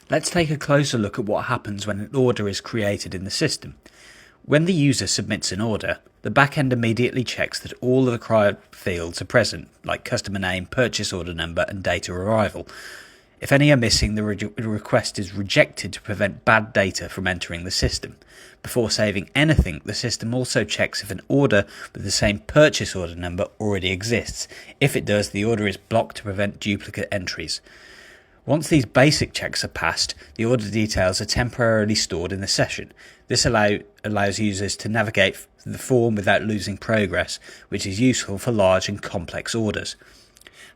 Let's take a closer look at what happens when an order is created in the system. When the user submits an order, the backend immediately checks that all the required fields are present, like customer name, purchase order number, and date of arrival. If any are missing, the request is rejected to prevent bad data from entering the system. Before saving anything, the system also checks if an order with the same purchase order number already exists. If it does, the order is blocked to prevent duplicate entries. Once these basic checks are passed, the order details are temporarily stored in the session. This allows users to navigate the form without losing progress, which is useful for large and complex orders.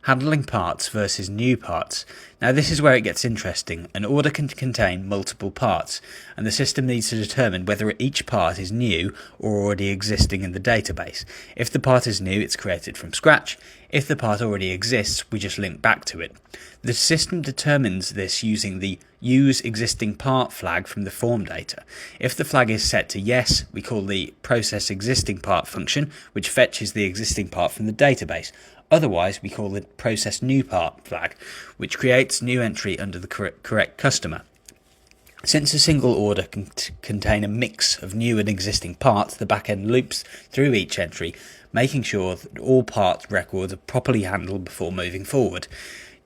Handling parts versus new parts. Now this is where it gets interesting. An order can contain multiple parts, and the system needs to determine whether each part is new or already existing in the database. If the part is new, it's created from scratch. If the part already exists, we just link back to it. The system determines this using the use existing part flag from the form data. If the flag is set to yes, we call the process existing part function, which fetches the existing part from the database. Otherwise, we call the process new part flag, which creates new entry under the correct customer. Since a single order can contain a mix of new and existing parts, the backend loops through each entry, making sure that all part records are properly handled before moving forward.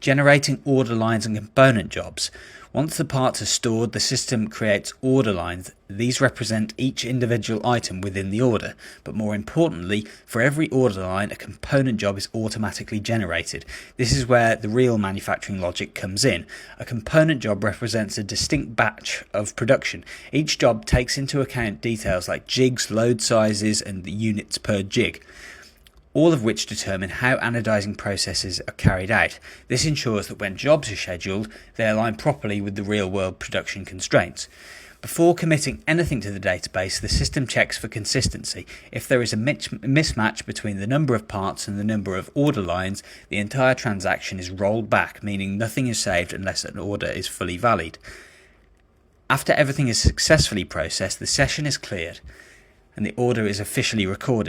Generating order lines and component jobs. Once the parts are stored, the system creates order lines. These represent each individual item within the order, but more importantly, for every order line, a component job is automatically generated. This is where the real manufacturing logic comes in. A component job represents a distinct batch of production. Each job takes into account details like jigs, load sizes, and the units per jig, all of which determine how anodizing processes are carried out. This ensures that when jobs are scheduled, they align properly with the real-world production constraints. Before committing anything to the database, the system checks for consistency. If there is a mismatch between the number of parts and the number of order lines, the entire transaction is rolled back, meaning nothing is saved unless an order is fully valid. After everything is successfully processed, the session is cleared and the order is officially recorded.